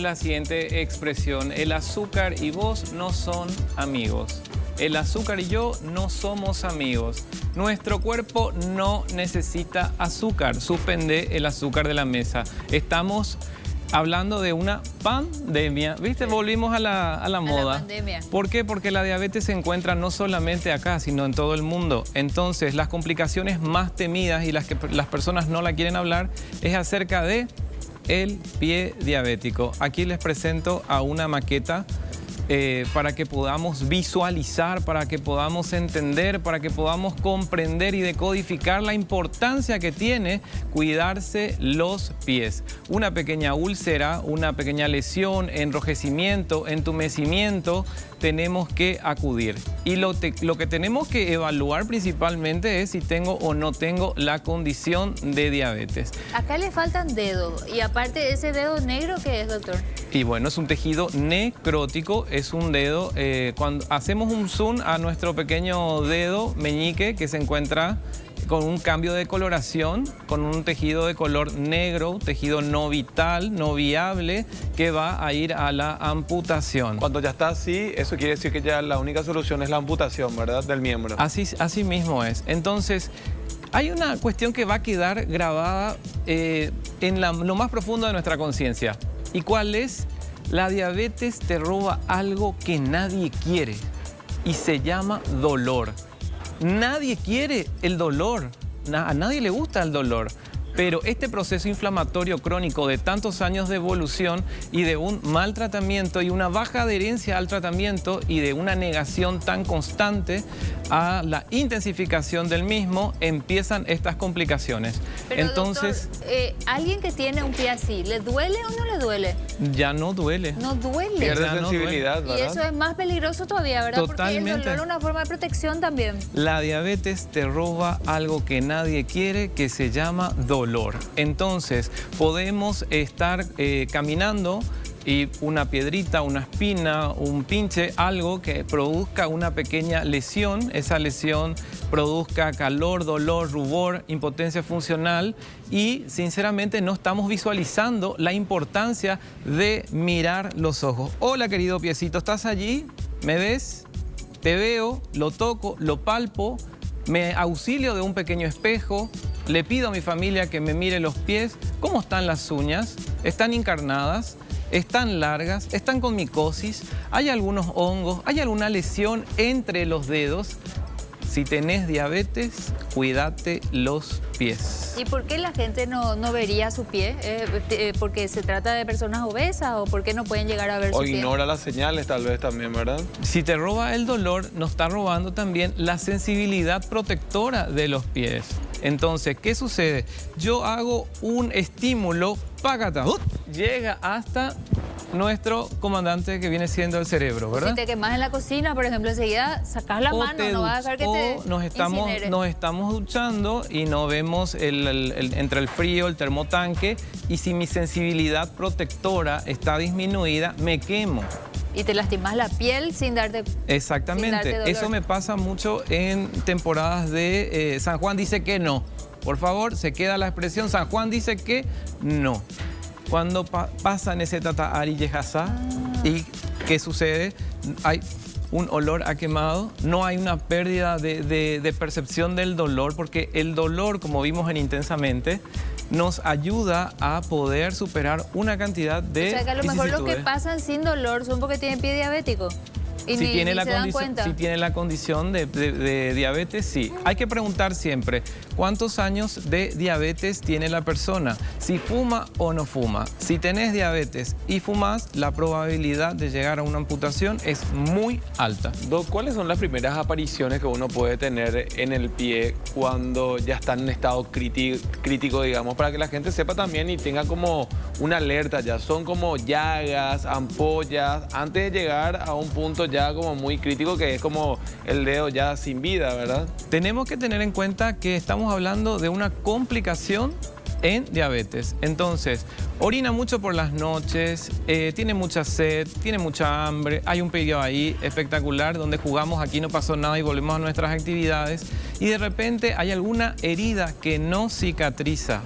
La siguiente expresión: el azúcar y vos no son amigos. El azúcar y yo no somos amigos. Nuestro cuerpo no necesita azúcar. Suspende el azúcar de la mesa. Estamos hablando de una pandemia. ¿Viste? Volvimos a la moda. Pandemia. ¿Por qué? Porque la diabetes se encuentra no solamente acá, sino en todo el mundo. Entonces, las complicaciones más temidas y las que las personas no la quieren hablar es acerca de el pie diabético. Aquí les presento a una maqueta para que podamos visualizar, para que podamos entender, para que podamos comprender y decodificar la importancia que tiene cuidarse los pies. Una pequeña úlcera, una pequeña lesión, enrojecimiento, entumecimiento, tenemos que acudir. Y lo que tenemos que evaluar principalmente es si tengo o no tengo la condición de diabetes. Acá le faltan dedos. Y aparte de ese dedo negro, ¿qué es, doctor? Y bueno, es un tejido necrótico, es un dedo. Cuando hacemos un zoom a nuestro pequeño dedo meñique, que se encuentra con un cambio de coloración, con un tejido de color negro, tejido no vital, no viable, que va a ir a la amputación. Cuando ya está así, eso quiere decir que ya la única solución es la amputación, ¿verdad? Del miembro. Así mismo es. Entonces, hay una cuestión que va a quedar grabada en lo más profundo de nuestra conciencia. ¿Y cuál es? La diabetes te roba algo que nadie quiere y se llama dolor. Nadie quiere el dolor, a nadie le gusta el dolor. Pero este proceso inflamatorio crónico de tantos años de evolución y de un mal tratamiento y una baja adherencia al tratamiento y de una negación tan constante a la intensificación del mismo, empiezan estas complicaciones. Pero, entonces, doctor, alguien que tiene un pie así, ¿le duele o no le duele? ya no duele. No duele. Pierde Ya no sensibilidad, Y ¿verdad? eso es más peligroso todavía, ¿verdad? Totalmente. Porque el dolor es una forma de protección también. La diabetes te roba algo que nadie quiere, que se llama dolor. Entonces, podemos estar caminando y una piedrita, una espina, un pinche, algo que produzca una pequeña lesión. Esa lesión produzca calor, dolor, rubor, impotencia funcional y sinceramente no estamos visualizando la importancia de mirar los ojos. Hola, querido piecito, ¿estás allí? ¿Me ves? Te veo, lo toco, lo palpo, me auxilio de un pequeño espejo, le pido a mi familia que me mire los pies. ¿Cómo están las uñas? ¿Están encarnadas? ¿Están largas? ¿Están con micosis? ¿Hay algunos hongos? ¿Hay alguna lesión entre los dedos? Si tenés diabetes, cuídate los pies. ¿Y por qué la gente no vería su pie? ¿Porque se trata de personas obesas o por qué no pueden llegar a ver O su pie? ignora las señales tal vez también, ¿verdad? Si te roba el dolor, nos está robando también la sensibilidad protectora de los pies. Entonces, ¿qué sucede? Yo hago un estímulo, ¡págata! Llega hasta nuestro comandante que viene siendo el cerebro, ¿verdad? Si te quemas en la cocina, por ejemplo, enseguida sacas la mano, no vas a dejar que te nos estamos duchando y no vemos entre el frío, el termotanque, y si mi sensibilidad protectora está disminuida, me quemo. Y te lastimas la piel sin darte. Exactamente. Sin darte dolor. Eso me pasa mucho en temporadas de San Juan dice que no. Por favor, se queda la expresión San Juan dice que no. Cuando pasa en ese tata ari yejazá, ¿y qué sucede? Hay un olor a quemado, no hay una pérdida de percepción del dolor, porque el dolor, como vimos en Intensamente, nos ayuda a poder superar una cantidad de O sea, que a lo mejor los que vicisitudes. pasan sin dolor son porque tienen pie diabético. Y Si tiene se dan cuenta. si tiene la condición de diabetes, sí. Hay que preguntar siempre, ¿cuántos años de diabetes tiene la persona? Si fuma o no fuma. Si tenés diabetes y fumas, la probabilidad de llegar a una amputación es muy alta. Doc, ¿cuáles son las primeras apariciones que uno puede tener en el pie cuando ya está en estado crítico, digamos, para que la gente sepa también y tenga como una alerta ya? Son como llagas, ampollas, antes de llegar a un punto ya como muy crítico que es como el dedo ya sin vida, ¿verdad? Tenemos que tener en cuenta que estamos hablando de una complicación en diabetes. Entonces, orina mucho por las noches, tiene mucha sed, tiene mucha hambre, hay un periodo ahí espectacular donde jugamos, aquí no pasó nada y volvemos a nuestras actividades y de repente hay alguna herida que no cicatriza.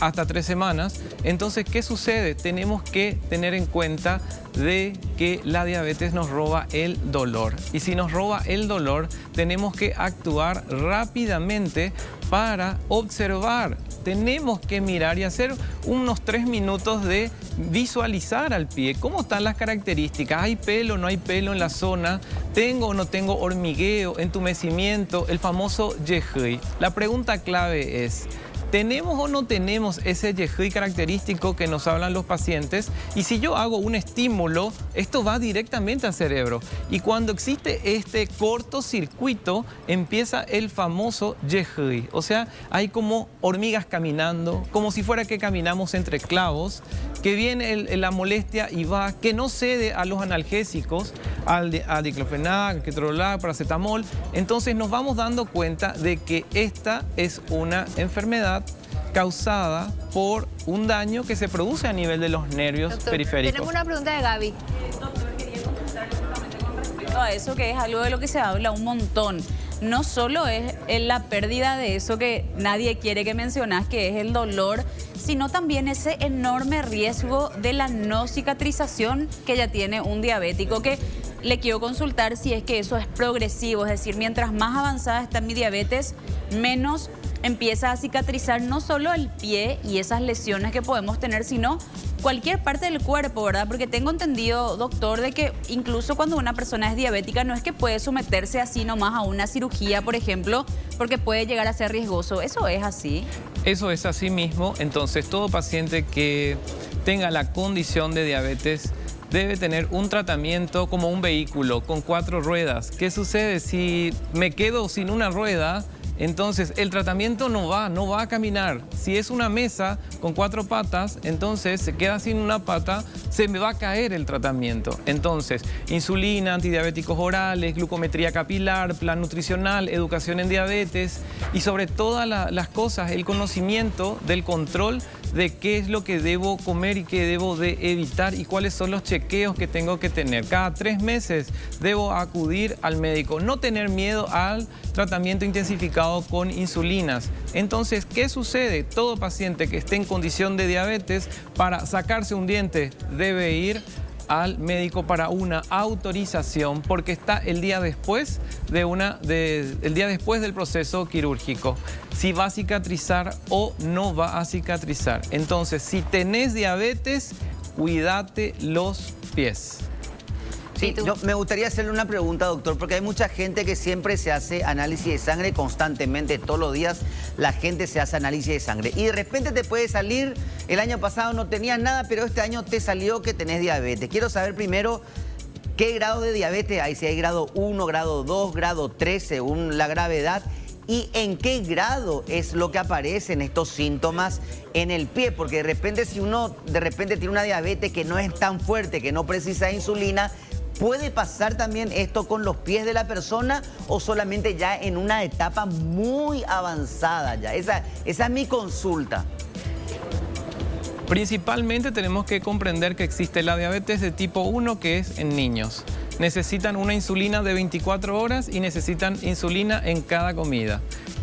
hasta 3 semanas. Entonces, ¿qué sucede? Tenemos que tener en cuenta de que la diabetes nos roba el dolor. Y si nos roba el dolor, tenemos que actuar rápidamente para observar. Tenemos que mirar y hacer unos 3 minutos de visualizar al pie. ¿Cómo están las características? ¿Hay pelo, no hay pelo en la zona? ¿Tengo o no tengo hormigueo, entumecimiento? El famoso yejui. La pregunta clave es: ¿tenemos o no tenemos ese yejui característico que nos hablan los pacientes? Y si yo hago un estímulo, esto va directamente al cerebro. Y cuando existe este cortocircuito, empieza el famoso yejui. O sea, hay como hormigas caminando, como si fuera que caminamos entre clavos, que viene la molestia y va, que no cede a los analgésicos, al diclofenac, ketorolac, paracetamol. Entonces nos vamos dando cuenta de que esta es una enfermedad causada por un daño que se produce a nivel de los nervios periféricos. Tenemos una pregunta de Gaby. Doctor, quería consultarle justamente con respecto a eso, que es algo de lo que se habla un montón. No solo es la pérdida de eso que nadie quiere que mencionas, que es el dolor, sino también ese enorme riesgo de la no cicatrización que ya tiene un diabético, que le quiero consultar si es que eso es progresivo, es decir, mientras más avanzada está mi diabetes, menos empieza a cicatrizar no solo el pie y esas lesiones que podemos tener, sino cualquier parte del cuerpo, ¿verdad? Porque tengo entendido, doctor, de que incluso cuando una persona es diabética no es que puede someterse así nomás a una cirugía, por ejemplo, porque puede llegar a ser riesgoso. ¿Eso es así? Eso es así mismo. Entonces, todo paciente que tenga la condición de diabetes debe tener un tratamiento como un vehículo con 4 ruedas. ¿Qué sucede? Si me quedo sin una rueda, entonces el tratamiento no va a caminar. Si es una mesa con 4 patas, entonces se queda sin una pata, se me va a caer el tratamiento. Entonces, insulina, antidiabéticos orales, glucometría capilar, plan nutricional, educación en diabetes y sobre todas las cosas, el conocimiento del control de qué es lo que debo comer y qué debo de evitar y cuáles son los chequeos que tengo que tener. Cada 3 meses debo acudir al médico, no tener miedo al tratamiento intensificado con insulinas. Entonces, ¿qué sucede? Todo paciente que esté en condición de diabetes, para sacarse un diente, debe ir al médico para una autorización, porque está el día después del proceso quirúrgico, si va a cicatrizar o no va a cicatrizar. Entonces, si tenés diabetes, cuídate los pies. Sí, yo me gustaría hacerle una pregunta, doctor, porque hay mucha gente que siempre se hace análisis de sangre constantemente, todos los días la gente se hace análisis de sangre. Y de repente te puede salir, el año pasado no tenías nada, pero este año te salió que tenés diabetes. Quiero saber primero qué grado de diabetes hay, si hay grado 1, grado 2, grado 3, según la gravedad. ¿Y en qué grado es lo que aparecen estos síntomas en el pie? Porque de repente, si uno tiene una diabetes que no es tan fuerte, que no precisa insulina, ¿puede pasar también esto con los pies de la persona o solamente ya en una etapa muy avanzada ya? Esa es mi consulta. Principalmente tenemos que comprender que existe la diabetes de tipo 1, que es en niños. Necesitan una insulina de 24 horas y necesitan insulina en cada comida.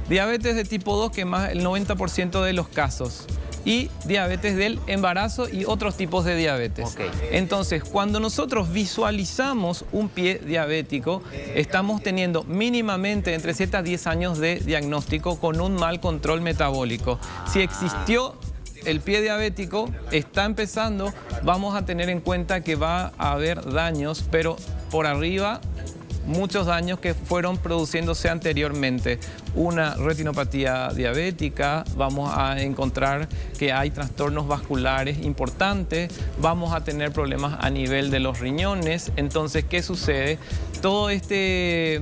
Diabetes de tipo 2, que es más el 90% de los casos. Y diabetes del embarazo y otros tipos de diabetes. Okay. Entonces, cuando nosotros visualizamos un pie diabético, estamos teniendo mínimamente entre 7 a 10 años de diagnóstico con un mal control metabólico. Si existió el pie diabético, está empezando, vamos a tener en cuenta que va a haber daños, pero por arriba muchos daños que fueron produciéndose anteriormente. Una retinopatía diabética, vamos a encontrar que hay trastornos vasculares importantes, vamos a tener problemas a nivel de los riñones. Entonces, ¿qué sucede? Todo este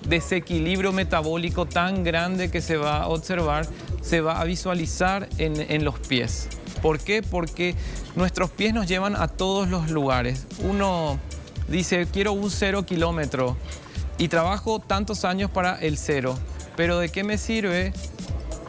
desequilibrio metabólico tan grande que se va a observar, se va a visualizar en los pies. ¿Por qué? Porque nuestros pies nos llevan a todos los lugares. Uno dice, quiero un 0 kilómetro y trabajo tantos años para el 0, pero ¿de qué me sirve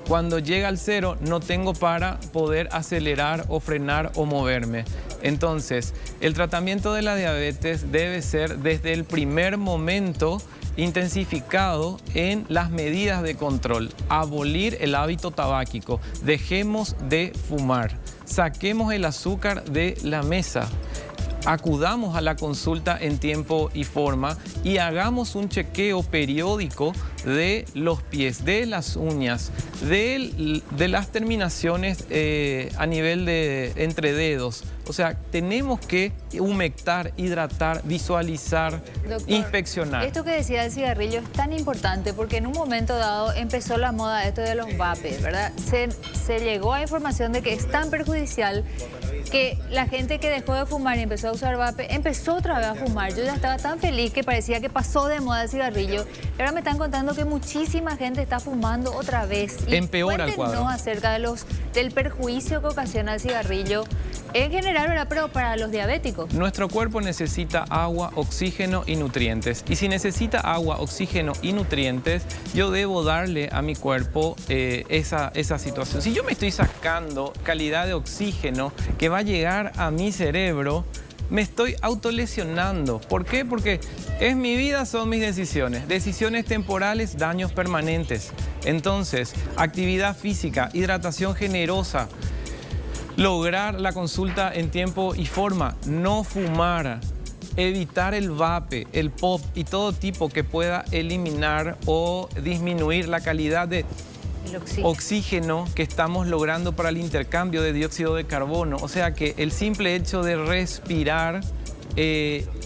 cuando llega al 0? No tengo para poder acelerar o frenar o moverme. Entonces, el tratamiento de la diabetes debe ser desde el primer momento intensificado en las medidas de control. Abolir el hábito tabáquico. Dejemos de fumar. Saquemos el azúcar de la mesa. Acudamos a la consulta en tiempo y forma y hagamos un chequeo periódico de los pies, de las uñas, de las terminaciones a nivel de entre dedos. O sea, tenemos que humectar, hidratar, visualizar, Doctor, inspeccionar. Esto que decía del cigarrillo es tan importante porque en un momento dado empezó la moda esto de los vapes, ¿verdad? Se llegó a información de que es tan perjudicial que la gente que dejó de fumar y empezó a usar vape, empezó otra vez a fumar. Yo ya estaba tan feliz que parecía que pasó de moda el cigarrillo. Y ahora me están contando que muchísima gente está fumando otra vez. Y empeora el cuadro. cuéntenos acerca del perjuicio que ocasiona el cigarrillo en general, ¿verdad? Pero para los diabéticos. Nuestro cuerpo necesita agua, oxígeno y nutrientes. Y si necesita agua, oxígeno y nutrientes, yo debo darle a mi cuerpo esa situación. Si yo me estoy sacando calidad de oxígeno que va a llegar a mi cerebro, me estoy autolesionando. ¿Por qué? Porque es mi vida, son mis decisiones. Decisiones temporales, daños permanentes. Entonces, actividad física, hidratación generosa, lograr la consulta en tiempo y forma, no fumar, evitar el vape, el pop y todo tipo que pueda eliminar o disminuir la calidad de oxígeno que estamos logrando para el intercambio de dióxido de carbono. O sea que el simple hecho de respirar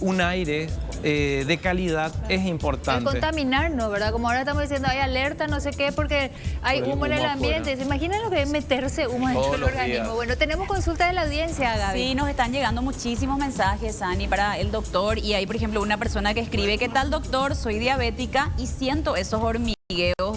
un aire de calidad es importante. El contaminarnos, ¿verdad? Como ahora estamos diciendo, hay alerta, no sé qué, porque hay humo en el ambiente. ¿Se imaginan lo que es meterse humo dentro del organismo? Bueno, tenemos consulta de la audiencia, Gaby. Sí, nos están llegando muchísimos mensajes, Sani, para el doctor. Y hay, por ejemplo, una persona que escribe: ¿qué tal, doctor? Soy diabética y siento esos hormigueos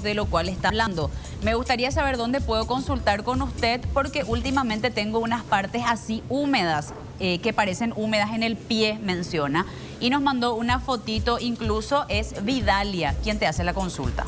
de lo cual está hablando. Me gustaría saber dónde puedo consultar con usted porque últimamente tengo unas partes así húmedas, que parecen húmedas en el pie, menciona. Y nos mandó una fotito, incluso es Vidalia quien te hace la consulta.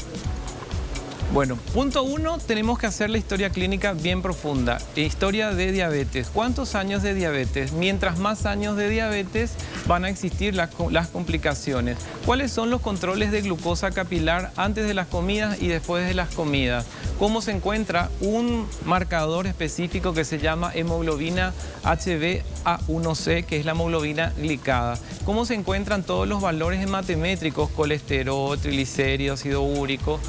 Bueno, punto 1, tenemos que hacer la historia clínica bien profunda. Historia de diabetes. ¿Cuántos años de diabetes? Mientras más años de diabetes van a existir las complicaciones. ¿Cuáles son los controles de glucosa capilar antes de las comidas y después de las comidas? ¿Cómo se encuentra un marcador específico que se llama hemoglobina HbA1c, que es la hemoglobina glicada? ¿Cómo se encuentran todos los valores hematométricos, colesterol, triglicéridos, ácido úrico?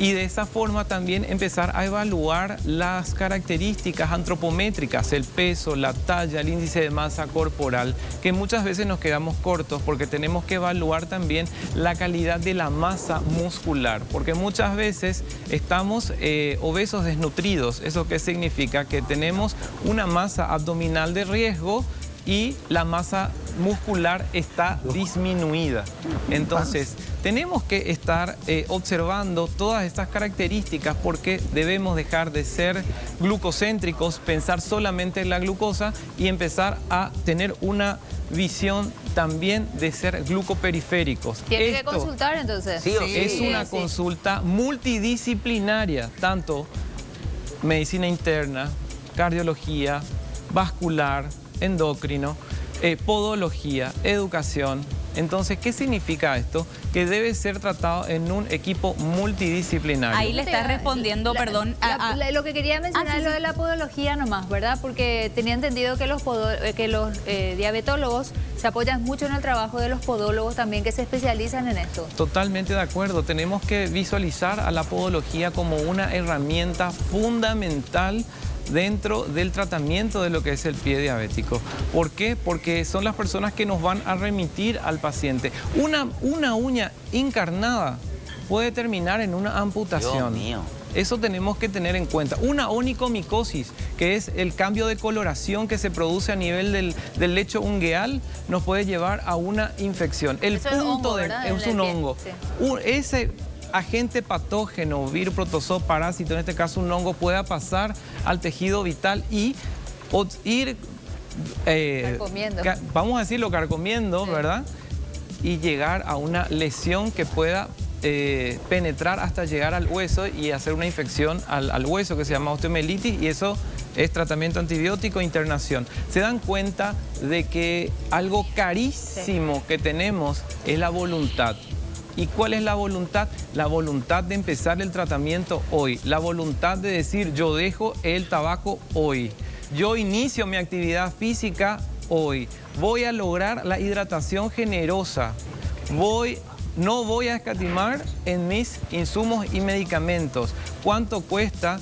Y de esa forma también empezar a evaluar las características antropométricas, el peso, la talla, el índice de masa corporal, que muchas veces nos quedamos cortos porque tenemos que evaluar también la calidad de la masa muscular, porque muchas veces estamos obesos desnutridos. ¿Eso qué significa? Que tenemos una masa abdominal de riesgo y la masa muscular está disminuida. Entonces, tenemos que estar observando todas estas características porque debemos dejar de ser glucocéntricos, pensar solamente en la glucosa y empezar a tener una visión también de ser glucoperiféricos. ¿Tiene que consultar entonces? Sí o sí. Es una consulta multidisciplinaria, tanto medicina interna, cardiología, vascular, endocrino, podología, educación. Entonces, ¿qué significa esto? Que debe ser tratado en un equipo multidisciplinario. Ahí le estás respondiendo, perdón. Lo que quería mencionar es lo de la podología nomás, ¿verdad? Porque tenía entendido que los diabetólogos se apoyan mucho en el trabajo de los podólogos también, que se especializan en esto. Totalmente de acuerdo. Tenemos que visualizar a la podología como una herramienta fundamental dentro del tratamiento de lo que es el pie diabético. ¿Por qué? Porque son las personas que nos van a remitir al paciente. Una uña encarnada puede terminar en una amputación. Dios mío. Eso tenemos que tener en cuenta. Una onicomicosis, que es el cambio de coloración que se produce a nivel del lecho ungueal, nos puede llevar a una infección. El Eso punto es hongo, de ¿verdad? es un hongo. Sí. Ese agente patógeno, virus, protozoo, parásito, en este caso un hongo, pueda pasar al tejido vital y ir, Carcomiendo. vamos a decirlo, carcomiendo, Sí. ¿verdad? Y llegar a una lesión que pueda penetrar hasta llegar al hueso y hacer una infección al hueso que se llama osteomielitis, y eso es tratamiento antibiótico e internación. Se dan cuenta de que algo carísimo que tenemos es la voluntad. ¿Y cuál es la voluntad? La voluntad de empezar el tratamiento hoy. La voluntad de decir, yo dejo el tabaco hoy. Yo inicio mi actividad física hoy. Voy a lograr la hidratación generosa. No voy a escatimar en mis insumos y medicamentos. ¿Cuánto cuesta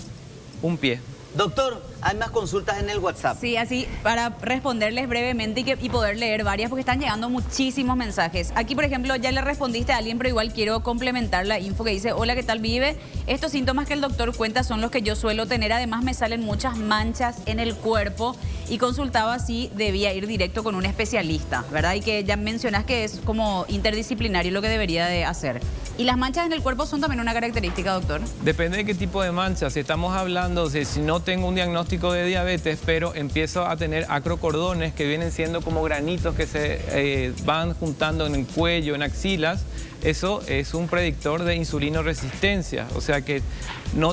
un pie? Doctor, hay más consultas en el WhatsApp. Sí, así para responderles brevemente y poder leer varias, porque están llegando muchísimos mensajes. Aquí, por ejemplo, ya le respondiste a alguien, pero igual quiero complementar la info que dice: hola, ¿qué tal, Vive? Estos síntomas que el doctor cuenta son los que yo suelo tener. Además, me salen muchas manchas en el cuerpo y consultaba si debía ir directo con un especialista, ¿verdad? Y que ya mencionas que es como interdisciplinario lo que debería de hacer. ¿Y las manchas en el cuerpo son también una característica, doctor? Depende de qué tipo de manchas. Si estamos hablando de si no tengo un diagnóstico de diabetes, pero empiezo a tener acrocordones que vienen siendo como granitos que se van juntando en el cuello, en axilas, eso es un predictor de insulinoresistencia. O sea que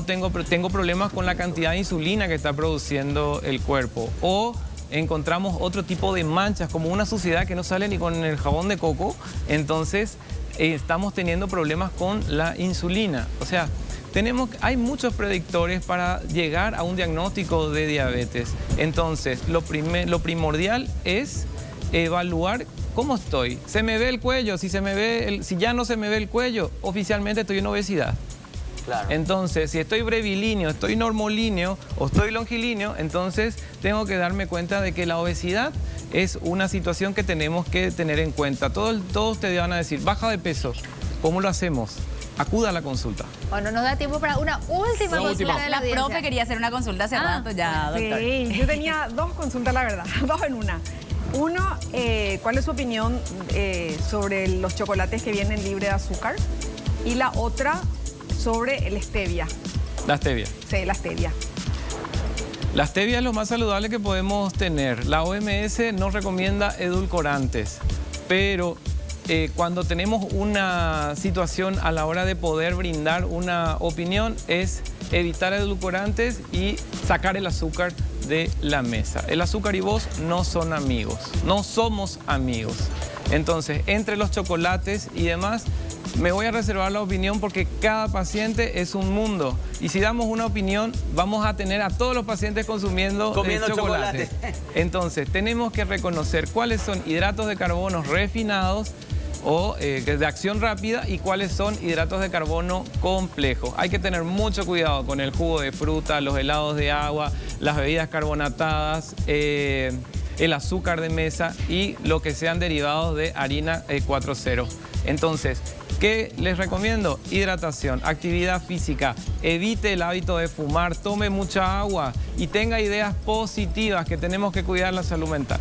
tengo problemas con la cantidad de insulina que está produciendo el cuerpo. O encontramos otro tipo de manchas, como una suciedad que no sale ni con el jabón de coco. Entonces estamos teniendo problemas con la insulina. O sea, hay muchos predictores para llegar a un diagnóstico de diabetes. Entonces, lo primordial es evaluar cómo estoy. ¿Se me ve el cuello? Si ya no se me ve el cuello, oficialmente estoy en obesidad. Claro. Entonces, si estoy brevilíneo, estoy normolíneo o estoy longilíneo, entonces tengo que darme cuenta de que la obesidad es una situación que tenemos que tener en cuenta. Todos te van a decir, baja de peso. ¿Cómo lo hacemos? Acuda a la consulta. Bueno, nos da tiempo para una última consulta de la La profe quería hacer una consulta hace rato ya, doctor. Sí, yo tenía dos consultas, la verdad, dos en una. Uno, ¿cuál es su opinión sobre los chocolates que vienen libres de azúcar? Y la otra, sobre el stevia. La stevia. Sí, la stevia. La stevia es lo más saludable que podemos tener. La OMS no recomienda edulcorantes, pero cuando tenemos una situación a la hora de poder brindar una opinión es evitar edulcorantes y sacar el azúcar de la mesa. El azúcar y vos no son amigos, no somos amigos. Entonces, entre los chocolates y demás, me voy a reservar la opinión porque cada paciente es un mundo. Y si damos una opinión, vamos a tener a todos los pacientes comiendo chocolate. Entonces, tenemos que reconocer cuáles son hidratos de carbono refinados o de acción rápida y cuáles son hidratos de carbono complejos. Hay que tener mucho cuidado con el jugo de fruta, los helados de agua, las bebidas carbonatadas, el azúcar de mesa y lo que sean derivados de harina 4.0. Entonces, ¿qué les recomiendo? Hidratación, actividad física, evite el hábito de fumar, tome mucha agua y tenga ideas positivas que tenemos que cuidar la salud mental.